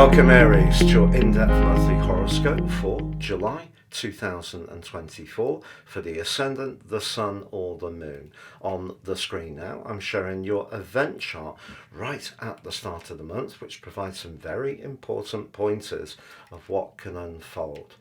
Welcome Aries to your in-depth monthly horoscope for July 2024 for the Ascendant, the Sun or the Moon. On the screen now I'm showing your event chart right at the start of the month, which provides some very important pointers of what can unfold.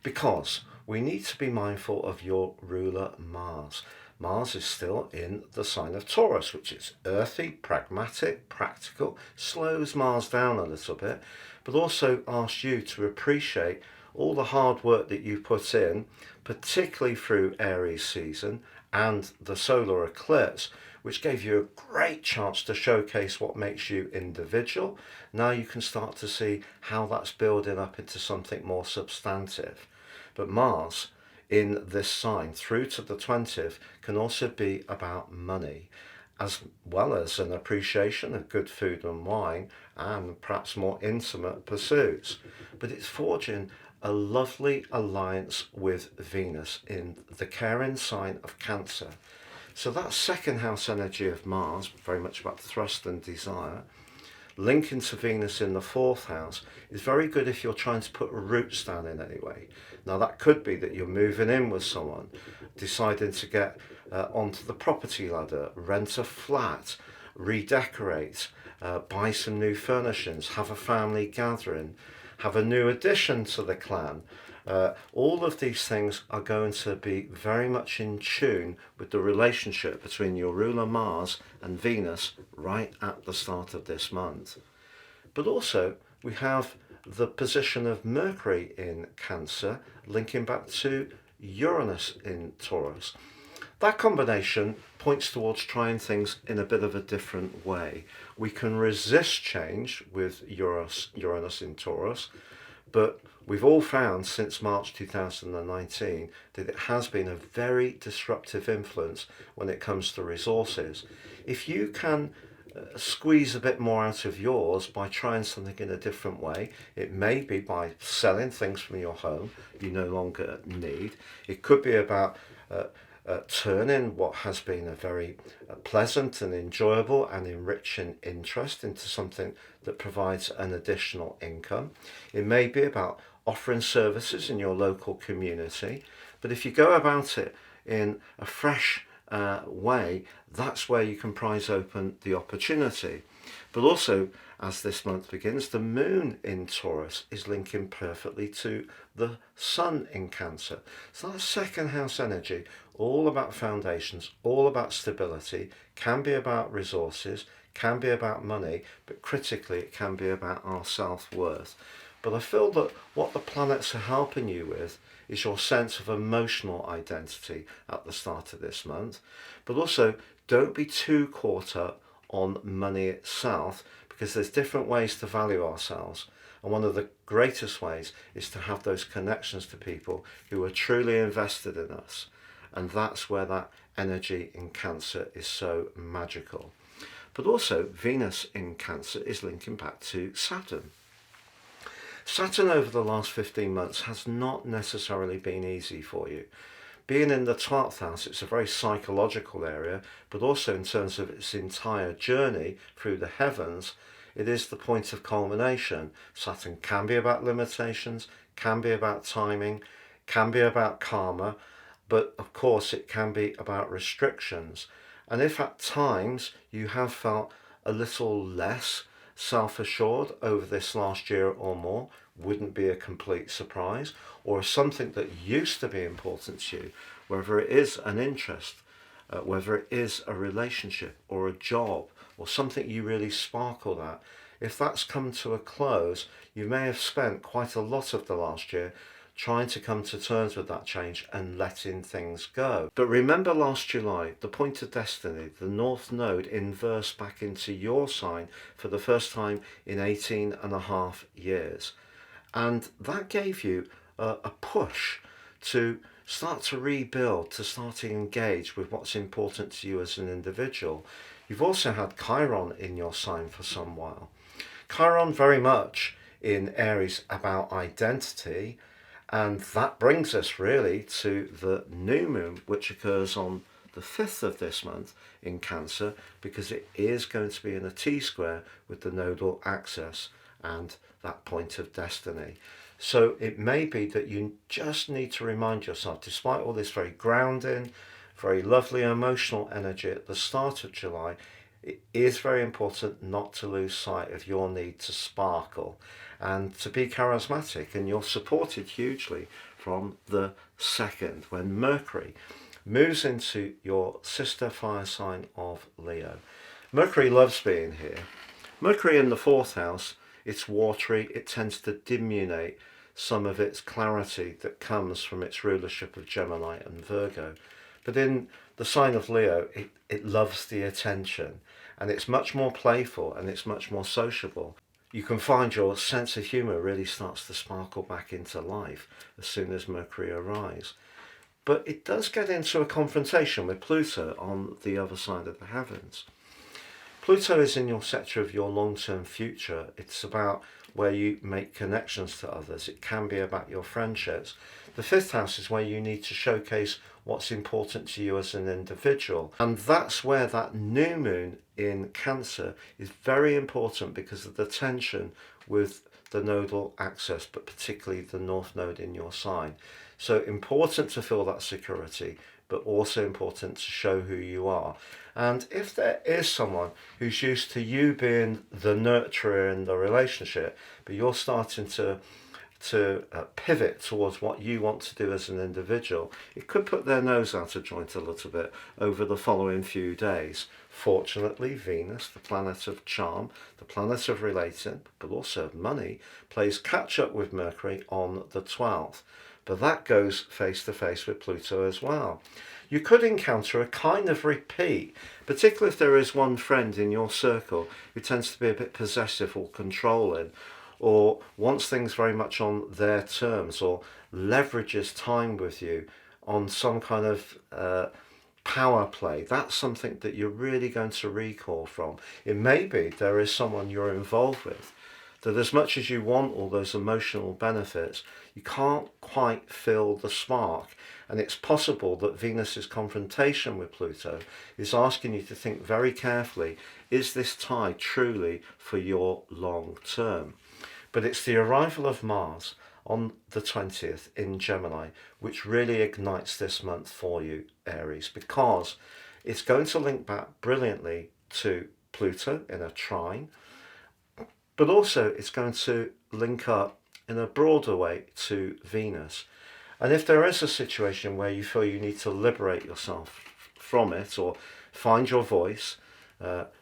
Because we need to be mindful of your ruler Mars. Mars is still in the sign of Taurus, which is earthy, pragmatic, practical, slows Mars down a little bit, but also asks you to appreciate all the hard work that you put in, particularly through Aries season and the solar eclipse, which gave you a great chance to showcase what makes you individual. Now you can start to see how that's building up into something more substantive. But Mars in this sign through to the 20th can also be about money, as well as an appreciation of good food and wine and perhaps more intimate pursuits. But it's forging a lovely alliance with Venus in the caring sign of Cancer. So that second house energy of Mars, very much about thrust and desire, linking to Venus in the fourth house, is very good if you're trying to put roots down in any way. Now that could be that you're moving in with someone, deciding to get onto the property ladder, rent a flat, redecorate, buy some new furnishings, have a family gathering, have a new addition to the clan. All of these things are going to be very much in tune with the relationship between your ruler Mars and Venus right at the start of this month. But also we have the position of Mercury in Cancer linking back to Uranus in Taurus. That combination points towards trying things in a bit of a different way. We can resist change with Uranus in Taurus, but we've all found since March 2019 that it has been a very disruptive influence when it comes to resources. If you can squeeze a bit more out of yours by trying something in a different way, it may be by selling things from your home you no longer need. It could be about turning what has been a very pleasant and enjoyable and enriching interest into something that provides an additional income. It may be about offering services in your local community, but if you go about it in a fresh way, that's where you can prize open the opportunity. But also, as this month begins, the moon in Taurus is linking perfectly to the sun in Cancer. So that second house energy, all about foundations, all about stability, can be about resources, can be about money, but critically it can be about our self-worth. But I feel that what the planets are helping you with is your sense of emotional identity at the start of this month. But also, don't be too caught up on money itself, because there's different ways to value ourselves. And one of the greatest ways is to have those connections to people who are truly invested in us. And that's where that energy in Cancer is so magical. But also, Venus in Cancer is linking back to Saturn. Saturn over the last 15 months has not necessarily been easy for you. Being in the 12th house, it's a very psychological area, but also in terms of its entire journey through the heavens, it is the point of culmination. Saturn can be about limitations, can be about timing, can be about karma, but of course it can be about restrictions. And if at times you have felt a little less self-assured over this last year or more, wouldn't be a complete surprise, or something that used to be important to you, whether it is an interest, whether it is a relationship or a job or something you really sparkle at, if that's come to a close, you may have spent quite a lot of the last year trying to come to terms with that change and letting things go. But remember last July, the point of destiny, the North Node inversed back into your sign for the first time in 18.5 years. And that gave you a push to start to rebuild, to start to engage with what's important to you as an individual. You've also had Chiron in your sign for some while. Chiron very much in Aries about identity, and that brings us really to the new moon, which occurs on the 5th of this month in Cancer, because it is going to be in a T-square with the nodal axis. and that point of destiny. So it may be that you just need to remind yourself, despite all this very grounding, very lovely emotional energy at the start of July, it is very important not to lose sight of your need to sparkle and to be charismatic. And you're supported hugely from the 2nd, when Mercury moves into your sister fire sign of Leo. Mercury loves being here. Mercury in the 4th house, it's watery, it tends to diminuate some of its clarity that comes from its rulership of Gemini and Virgo. But in the sign of Leo, it loves the attention, and it's much more playful and it's much more sociable. You can find your sense of humour really starts to sparkle back into life as soon as Mercury arrives. But it does get into a confrontation with Pluto on the other side of the heavens. Pluto is in your sector of your long-term future. It's about where you make connections to others. It can be about your friendships. The 5th house is where you need to showcase what's important to you as an individual. And that's where that new moon in Cancer is very important, because of the tension with the nodal axis, but particularly the north node in your sign. So important to feel that security, but also important to show who you are. And if there is someone who's used to you being the nurturer in the relationship, but you're starting to pivot towards what you want to do as an individual, it could put their nose out of joint a little bit over the following few days. Fortunately, Venus, the planet of charm, the planet of relating, but also of money, plays catch up with Mercury on the 12th. But that goes face to face with Pluto as well. You could encounter a kind of repeat, particularly if there is one friend in your circle who tends to be a bit possessive or controlling, or wants things very much on their terms, or leverages time with you on some kind of power play. That's something that you're really going to recall from. It may be there is someone you're involved with that, as much as you want all those emotional benefits, you can't quite feel the spark. And it's possible that Venus's confrontation with Pluto is asking you to think very carefully, is this tie truly for your long term? But it's the arrival of Mars on the 20th in Gemini which really ignites this month for you, Aries, because it's going to link back brilliantly to Pluto in a trine, but also it's going to link up in a broader way to Venus. And if there is a situation where you feel you need to liberate yourself from it, or find your voice,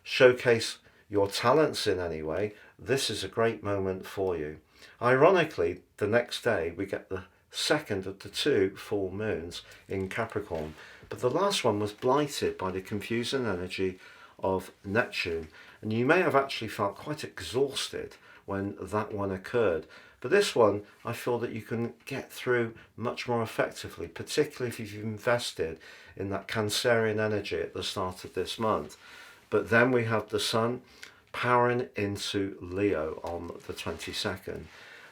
showcase your talents in any way, this is a great moment for you. Ironically, the next day we get the 2nd of the 2 full moons in Capricorn, but the last one was blighted by the confusing energy of Neptune, and you may have actually felt quite exhausted when that one occurred. But this one, I feel that you can get through much more effectively, particularly if you've invested in that Cancerian energy at the start of this month. But then we have the Sun powering into Leo on the 22nd.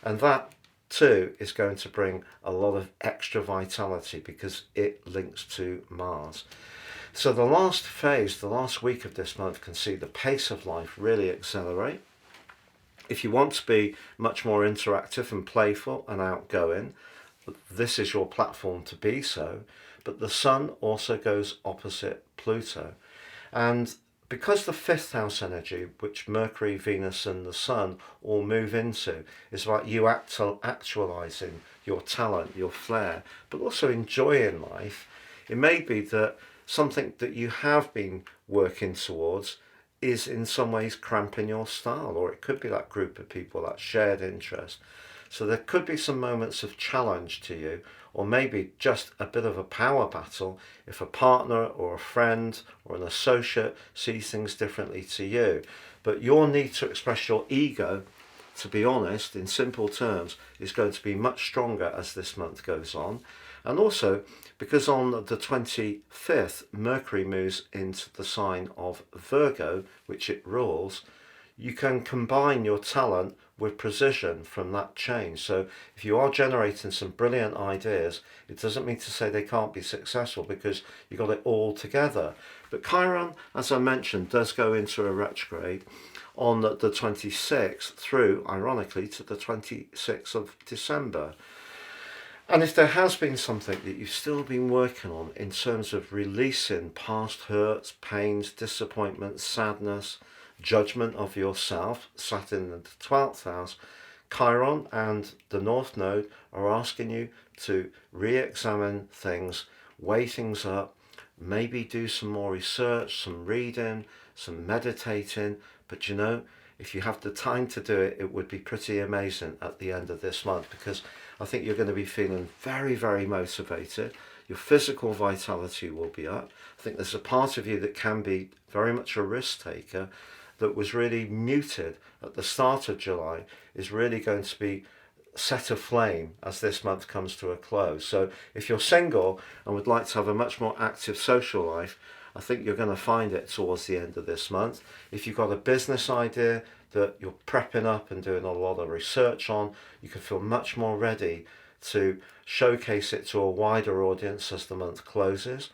And that too is going to bring a lot of extra vitality because it links to Mars. So the last phase, the last week of this month, can see the pace of life really accelerate. If you want to be much more interactive and playful and outgoing, this is your platform to be so. But the Sun also goes opposite Pluto. And because the 5th house energy, which Mercury, Venus and the Sun all move into, is about you actualizing your talent, your flair, but also enjoying life, it may be that something that you have been working towards is in some ways cramping your style, or it could be that group of people, that shared interest. So there could be some moments of challenge to you, or maybe just a bit of a power battle if a partner or a friend or an associate sees things differently to you. But your need to express your ego, to be honest, in simple terms, is going to be much stronger as this month goes on. And also, because on the 25th, Mercury moves into the sign of Virgo, which it rules, you can combine your talent with precision from that change. So if you are generating some brilliant ideas, it doesn't mean to say they can't be successful, because you got it all together. But Chiron, as I mentioned, does go into a retrograde on the 26th through, ironically, to the 26th of December. And if there has been something that you've still been working on in terms of releasing past hurts, pains, disappointments, sadness, judgment of yourself, sat in the 12th house, Chiron and the North Node are asking you to re-examine things, weigh things up, maybe do some more research, some reading, some meditating. But you know, if you have the time to do it, it would be pretty amazing at the end of this month, because I think you're going to be feeling very, very motivated. Your physical vitality will be up. I think there's a part of you that can be very much a risk taker, that was really muted at the start of July, is really going to be set aflame as this month comes to a close. So if you're single and would like to have a much more active social life, I think you're going to find it towards the end of this month. If you've got a business idea that you're prepping up and doing a lot of research on, you can feel much more ready to showcase it to a wider audience as the month closes.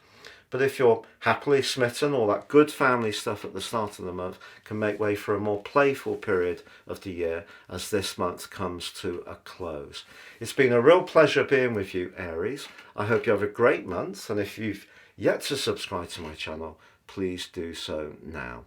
But if you're happily smitten, all that good family stuff at the start of the month can make way for a more playful period of the year as this month comes to a close. It's been a real pleasure being with you, Aries. I hope you have a great month, and if you've yet to subscribe to my channel, please do so now.